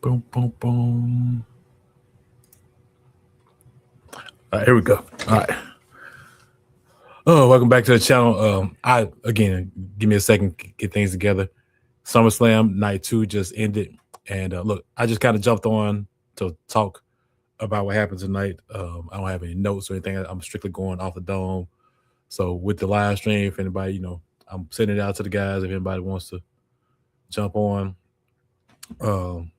Boom, boom, boom. All right, here we go. All right. Oh, welcome back to the channel. I again, give me a second, get things together. SummerSlam Night 2 just ended, and look, I just kind of jumped on to talk about what happened tonight. I don't have any notes or anything. I'm strictly going off the dome. So with the live stream, if anybody, I'm sending it out to the guys. If anybody wants to jump on, um,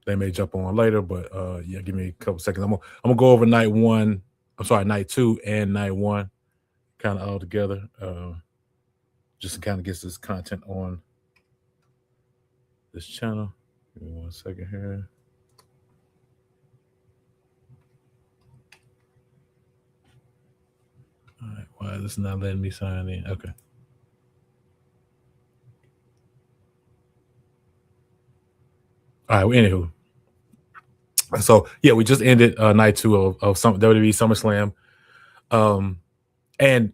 they may jump on later. But yeah, give me a couple seconds. I'm gonna go over night one. I'm sorry, night 2 and night 1, kind of all together, just to kind of get this content on this channel. Give me 1 second here. All right, why is this not letting me sign in? Okay. All right. Well, anywho, so yeah, we just ended night 2 of some WWE SummerSlam, and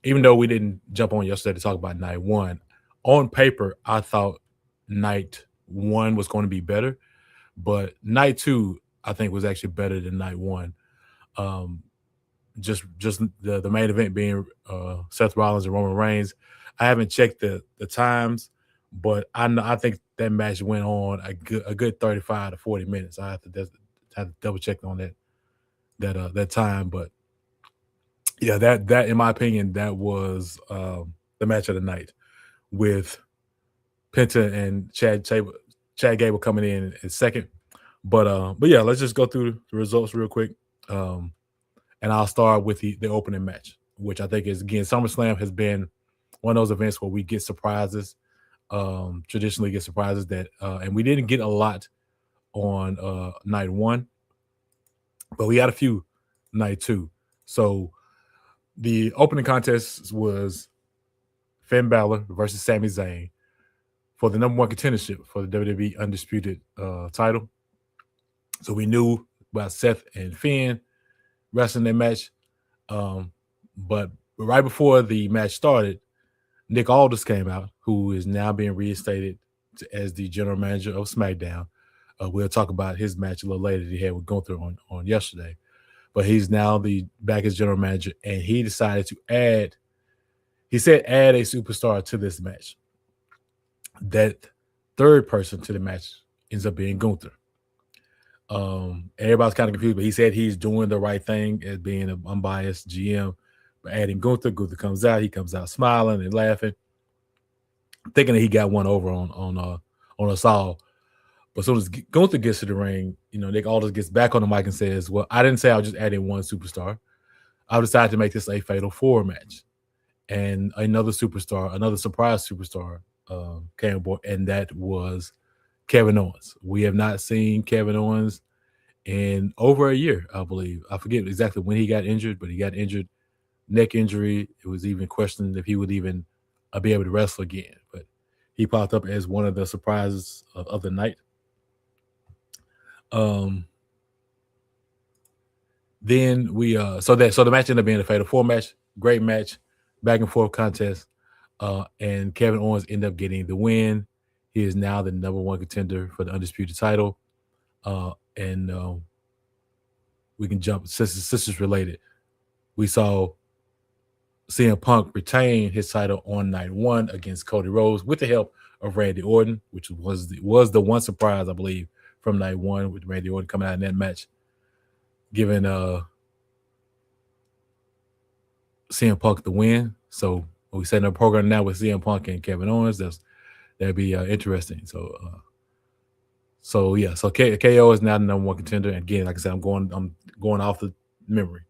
even though we didn't jump on yesterday to talk about night 1, on paper I thought night 1 was going to be better, but night 2 I think was actually better than night 1. Um, just the main event being Seth Rollins and Roman Reigns. I haven't checked the times, but I think that match went on a good 35 to 40 minutes. I have to double check on that time, but yeah, that in my opinion that was the match of the night with Penta and Chad Gable coming in second. But yeah, let's just go through the results real quick. And I'll start with the opening match, which I think is, again, SummerSlam has been one of those events where we get surprises, traditionally get surprises and we didn't get a lot on night 1, but we had a few night 2. So the opening contest was Finn Balor versus Sami Zayn for the number 1 contendership for the WWE Undisputed title. So we knew about Seth and Finn wrestling their match. But right before the match started, Nick Aldis came out, who is now being reinstated as the general manager of SmackDown. We'll talk about his match a little later that he had with Gunther on yesterday. But he's now back as general manager, and he decided to add a superstar to this match. That third person to the match ends up being Gunther. Everybody's kind of confused, but he said he's doing the right thing as being an unbiased GM. But adding Gunther comes out. He comes out smiling and laughing, thinking that he got one over on us all. But as soon as Gunther gets to the ring, Nick Aldis gets back on the mic and says, "Well, I didn't say I was just adding one superstar. I decided to make this a Fatal 4 match." And another surprise superstar came aboard, and that was Kevin Owens. We have not seen Kevin Owens in over a year, I believe. I forget exactly when he got injured, but he got injured, neck injury. It was even questioned if he would even be able to wrestle again. But he popped up as one of the surprises of the night. Then we so the match ended up being a Fatal 4 match. Great match, back and forth contest. And Kevin Owens ended up getting the win. He is now the number 1 contender for the Undisputed title. And we can jump, since it's related. We saw CM Punk retain his title on night 1 against Cody Rhodes with the help of Randy Orton, which was the one surprise, I believe, from night 1, with Randy Orton coming out in that match, giving CM Punk the win. So we setting up a program now with CM Punk and Kevin Owens. That'd be interesting. So yeah, so KO is now the number 1 contender. And again, like I said, I'm going off the memory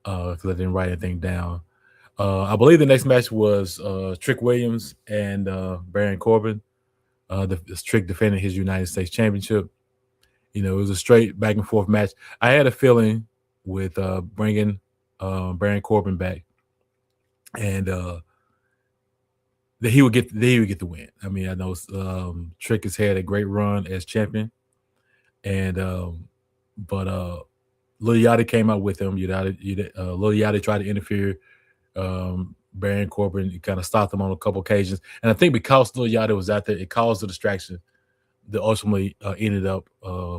because I didn't write anything down. I believe the next match was Trick Williams and Baron Corbin. Trick defending his United States Championship. It was a straight back and forth match. I had a feeling with bringing Baron Corbin back, and that he would get the win. I mean, I know Trick has had a great run as champion, and but Lil Yachty came out with him. Lil Yachty tried to interfere. Baron Corbin kind of stopped him on a couple occasions, and I think because Lil Yachty was out there, it caused a distraction that ultimately ended up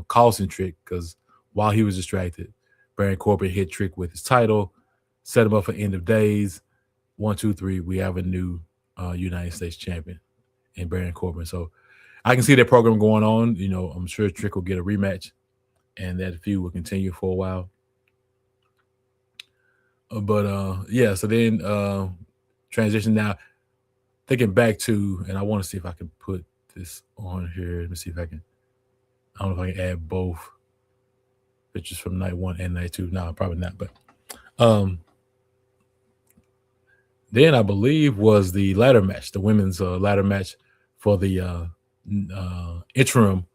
causing Trick because while he was distracted, Baron Corbin hit Trick with his title, set him up for end of days. 1, 2, 3, we have a new United States champion in Baron Corbin. So I can see that program going on. I'm sure Trick will get a rematch, and that feud will continue for a while. But yeah, so then transition now. Thinking back to, and I want to see if I can put this on here. Let me see if I can. I don't know if I can add both pictures from night 1 and night 2. No, probably not. But then I believe was the ladder match, the women's ladder match for the interim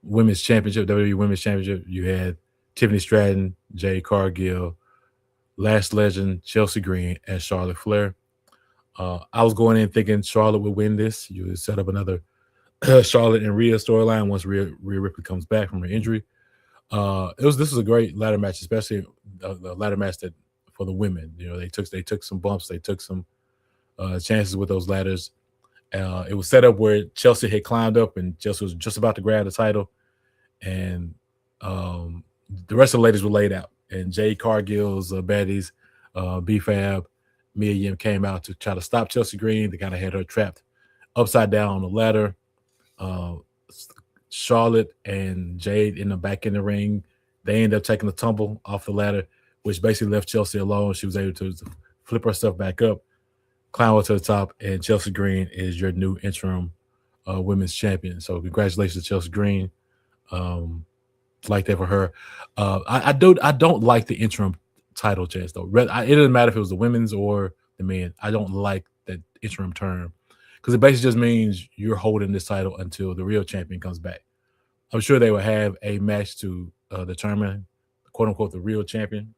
women's championship, WWE Women's Championship. You had Tiffany Stratton, Jade Cargill, Lash Legend, Chelsea Green, and Charlotte Flair. I was going in thinking Charlotte would win this. You would set up another Charlotte and Rhea storyline once Rhea Ripley comes back from her injury. This was a great ladder match, especially the ladder match that for the women. They took some bumps, they took some chances with those ladders. It was set up where Chelsea had climbed up and Chelsea was just about to grab the title, and the rest of the ladies were laid out. And Jade Cargill's baddies, B-Fab, Mia Yim came out to try to stop Chelsea Green. They kind of had her trapped upside down on the ladder. Charlotte and Jade in the back in the ring. They ended up taking the tumble off the ladder, which basically left Chelsea alone. She was able to flip herself back up, climb up to the top, and Chelsea Green is your new interim women's champion. So congratulations to Chelsea Green. Like that for her. I don't like the interim title chance though. It doesn't matter if it was the women's or the men. I don't like that interim term because it basically just means you're holding this title until the real champion comes back. I'm sure they will have a match to determine, quote unquote, the real champion,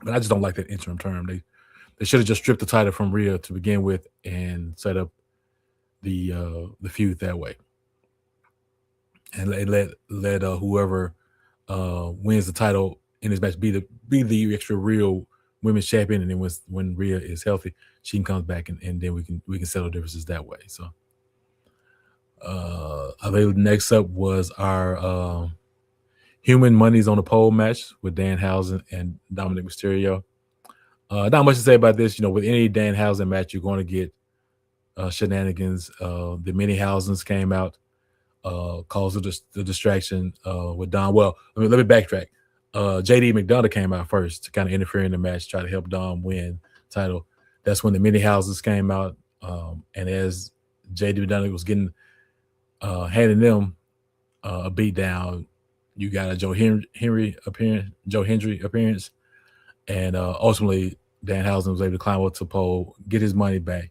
but I just don't like that interim term. They should have just stripped the title from Rhea to begin with and set up the feud that way, and let whoever wins the title in this match be the extra real women's champion, and then when Rhea is healthy, she can come back and then we can settle differences that way. So I think next up was our Human Money's on the Pole match with Danhausen and Dominic Mysterio. Not much to say about this. With any Danhausen match, you're going to get shenanigans. The Mini-Hausens came out, caused the distraction with Dom. Well, let me backtrack. JD McDonough came out first to kind of interfere in the match, try to help Dom win title. That's when the Mini-Hausens came out, and as JD McDonough was handing them a beat down, you got a Joe Hendry appearance, and ultimately Danhausen was able to climb up to the pole, get his money back.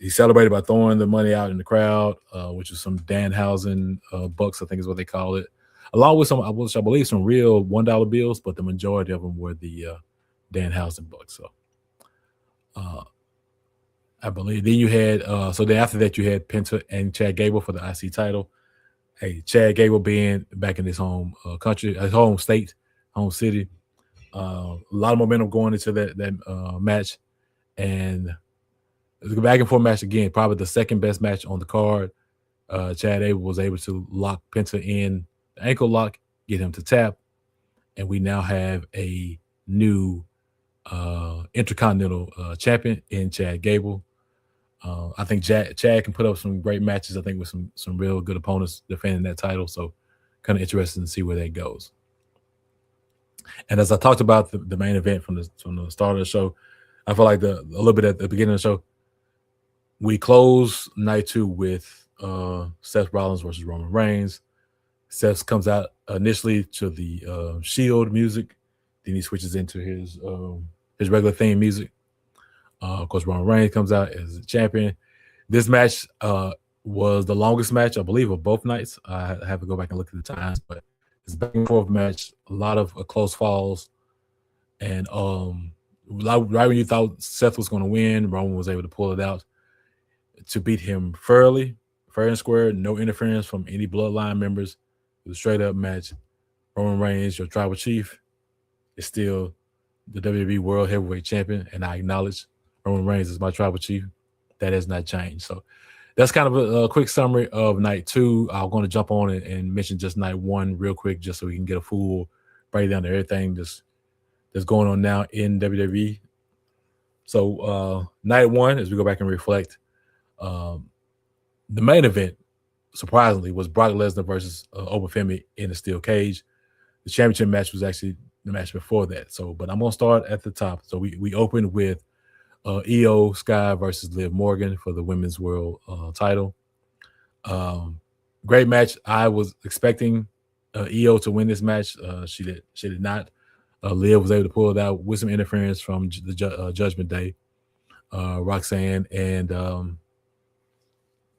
He celebrated by throwing the money out in the crowd, which was some Danhausen bucks, I think is what they call it, along with I believe some real $1 bills, but the majority of them were the Danhausen bucks. So I believe then you had so then after that you had Penta and Chad Gable for the IC title. Hey, Chad Gable being back in his home country, his home state, home city. A lot of momentum going into that match, and it was a back and forth match again. Probably the second best match on the card. Chad Gable was able to lock Penta in the ankle lock, get him to tap, and we now have a new Intercontinental champion in Chad Gable. I think Chad can put up some great matches. I think with some real good opponents defending that title. So kind of interested to see where that goes. And as I talked about the main event from the start of the show, I feel like a little bit at the beginning of the show, we close night 2 with Seth Rollins versus Roman Reigns. Seth comes out initially to the Shield music, then he switches into his regular theme music. Of course, Roman Reigns comes out as a champion. This match was the longest match, I believe, of both nights. I have to go back and look at the times, but it's a back and forth match, a lot of close falls. And right when you thought Seth was going to win, Roman was able to pull it out to beat him fair and square, no interference from any bloodline members. It was a straight up match. Roman Reigns, your tribal chief, is still the WWE World Heavyweight Champion, and I acknowledge Roman Reigns is my tribal chief. That has not changed. So that's kind of a quick summary of night 2. I'm going to jump on and mention just night 1 real quick, just so we can get a full breakdown of everything that's going on now in WWE. So night 1, as we go back and reflect, the main event, surprisingly, was Brock Lesnar versus Obafemi in a steel cage. The championship match was actually the match before that. So, but I'm gonna start at the top. So we opened with Io Sky versus Liv Morgan for the women's world title. Great match. I was expecting Io to win this match. She did not. Liv was able to pull it out with some interference from the Judgment Day, Roxanne and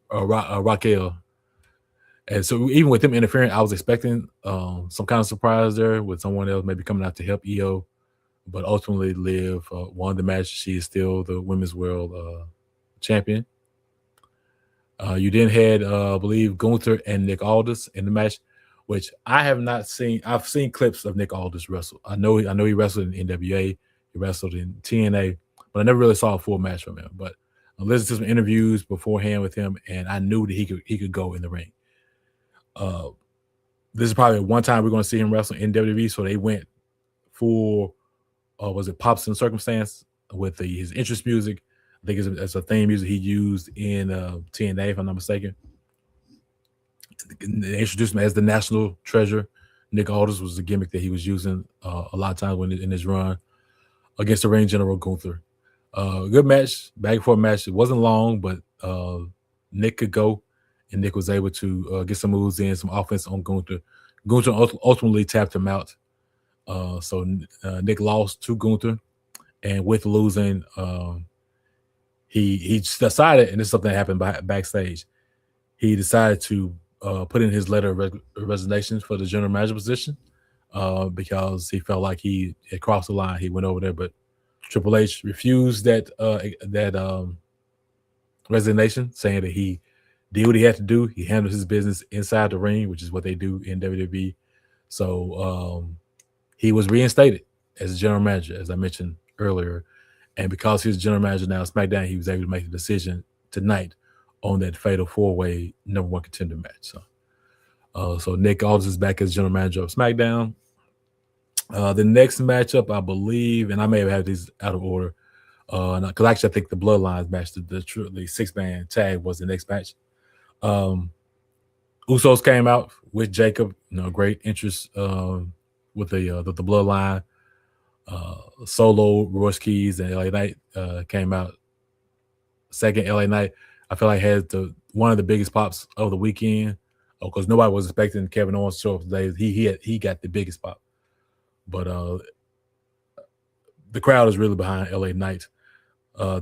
Raquel. And so even with them interfering, I was expecting some kind of surprise there with someone else maybe coming out to help Io. But ultimately, Liv won the match. She is still the women's world champion. You then had, I believe, Gunther and Nick Aldis in the match, which I have not seen. I've seen clips of Nick Aldis wrestle. I know he wrestled in NWA, he wrestled in TNA, but I never really saw a full match from him. But I listened to some interviews beforehand with him, and I knew that he could go in the ring. This is probably one time we're going to see him wrestle in WWE, so they went full. Was it Pops and Circumstance with his interest music? I think it's a theme music he used in TNA, if I'm not mistaken. They introduced him as the National Treasure. Nick Aldis was the gimmick that he was using a lot of times in his run against the Ring General Gunther. Good match, back and forth match. It wasn't long, but Nick could go, and Nick was able to get some moves in, some offense on Gunther. Gunther ultimately tapped him out. So Nick lost to Gunther, and with losing, he decided, and this is something that happened backstage, he decided to put in his letter of resignation for the general manager position because he felt like he had crossed the line. He went over there, but Triple H refused that resignation, saying that he did what he had to do. He handled his business inside the ring, which is what they do in WWE. So he was reinstated as a general manager, as I mentioned earlier. And because he's general manager now at SmackDown, he was able to make the decision tonight on that fatal 4-way number 1 contender match. So Nick Aldis is back as general manager of SmackDown. The next matchup, I believe, and I may have had these out of order, because actually I think the Bloodlines match, the 6-man tag, was the next match. Usos came out with Jacob, great interest with the Bloodline. Solo, Royce Keys, and LA Knight came out second. LA Knight, I feel like, had one of the biggest pops of the weekend because nobody was expecting Kevin Owens to show up today. He got the biggest pop, but the crowd is really behind LA Knight.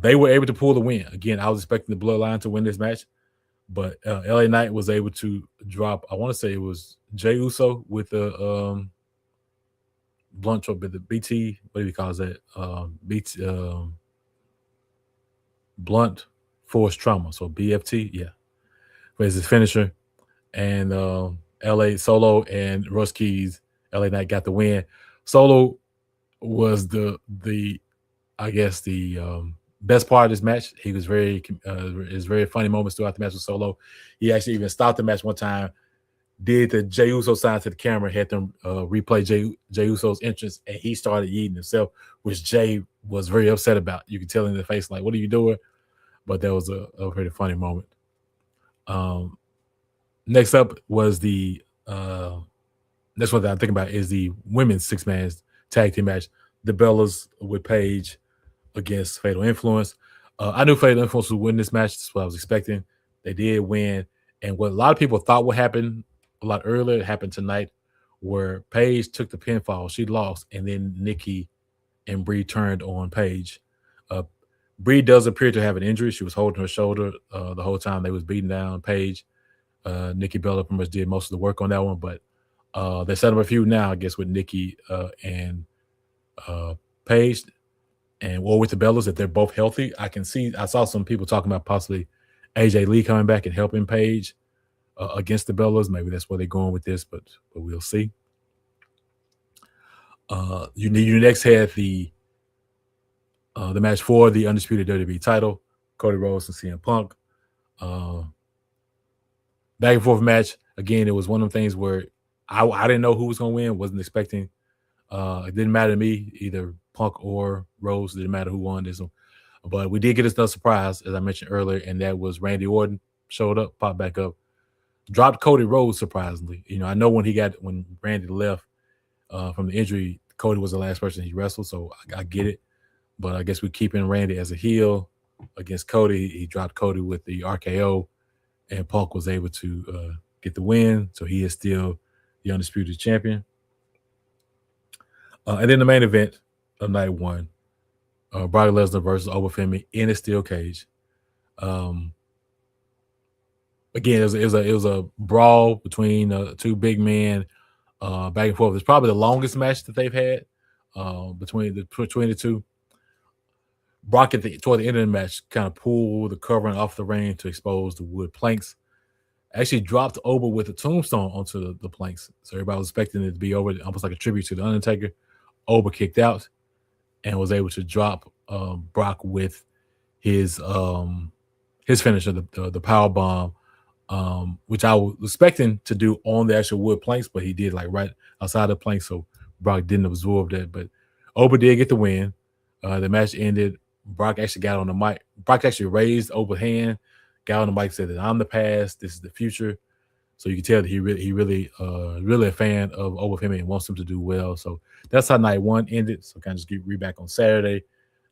They were able to pull the win. Again, I was expecting the Bloodline to win this match, but LA Knight was able to drop, I want to say it was Jey Uso with the blunt or the BT, what do he calls that? BT, blunt force trauma. So BFT, yeah. But it's his finisher. And LA Solo and Russ Keys, LA Knight got the win. Solo was the I guess the best part of this match. He was there's very funny moments throughout the match with Solo. He actually even stopped the match one time, did the Jey Uso sign to the camera, had them replay Jey Uso's entrance, and he started eating himself, which Jey was very upset about. You could tell in the face, like, what are you doing? But that was a pretty funny moment. Next up was the next one that I'm thinking about is the women's 6-man tag team match. The Bellas with Paige against Fatal Influence. I knew Fatal Influence would win this match. That's what I was expecting. They did win. And what a lot of people thought would happen a lot earlier, it happened tonight, where Paige took the pinfall. She lost, and then Nikki and Brie turned on Paige. Brie does appear to have an injury. She was holding her shoulder the whole time they was beating down Paige. Nikki Bella pretty much did most of the work on that one, but they set up a feud now, I guess, with Nikki and Paige, and with the Bellas, if they're both healthy. I saw some people talking about possibly AJ Lee coming back and helping Paige against the Bellas. Maybe that's where they're going with this, but we'll see. You next had the match for the undisputed WWE title, Cody Rhodes and CM Punk. Back and forth match. Again, it was one of them things where I didn't know who was gonna win. Wasn't expecting. It didn't matter to me either. Punk or Rose, didn't matter who won this one. But we did get another surprise, as I mentioned earlier, and that was Randy Orton showed up, popped back up, dropped Cody Rhodes surprisingly. I know when Randy left from the injury, Cody was the last person he wrestled, so I get it. But I guess we're keeping Randy as a heel against Cody. He dropped Cody with the RKO, and Punk was able to get the win, so he is still the undisputed champion. And then the main event of night one, Brock Lesnar versus Obafemi in a steel cage. Um, Again, it was a brawl between two big men, back and forth. It's probably the longest match that they've had between the two. Brock toward the end of the match kind of pulled the covering off the ring to expose the wood planks. Actually dropped Oba with a tombstone onto the planks, so everybody was expecting it to be over, almost like a tribute to the Undertaker. Oba kicked out and was able to drop Brock with his finisher, the power bomb, which I was expecting to do on the actual wood planks, but he did like right outside the plank, so Brock didn't absorb that. But Oba did get the win. The match ended. Brock actually got on the mic. Brock actually raised Oba's hand, got on the mic, said that I'm the past, this is the future. So you can tell that he really a fan of Obafemi and wants him to do well. So that's how night one ended. So kind of just get read back on Saturday.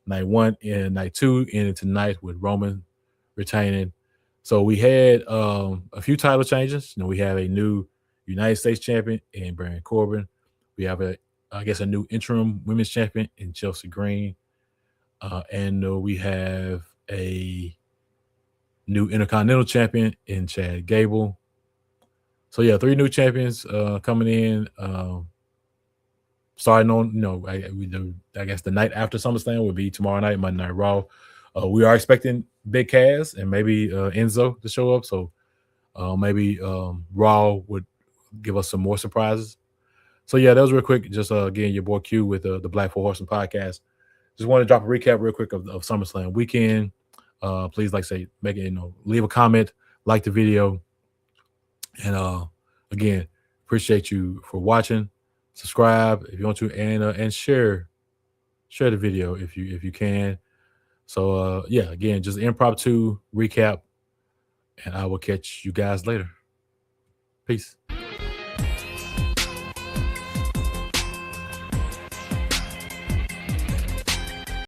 Night one and night two ended tonight with Roman retaining. So we had a few title changes. We have a new United States champion in Baron Corbin. We have a new interim women's champion in Chelsea Green. And we have a new Intercontinental champion in Chad Gable. So yeah, 3 new champions coming in. Starting on, I guess the night after SummerSlam would be tomorrow night, Monday Night Raw. We are expecting Big Cass and maybe Enzo to show up. So maybe Raw would give us some more surprises. So yeah, that was real quick. Just again, your boy Q with the Black Four Horsemen podcast. Just want to drop a recap real quick of SummerSlam weekend. Please, like say, make it, leave a comment, like the video, and again, appreciate you for watching. Subscribe if you want to, and share the video if you can. So yeah, again, just impromptu recap, and I will catch you guys later. Peace.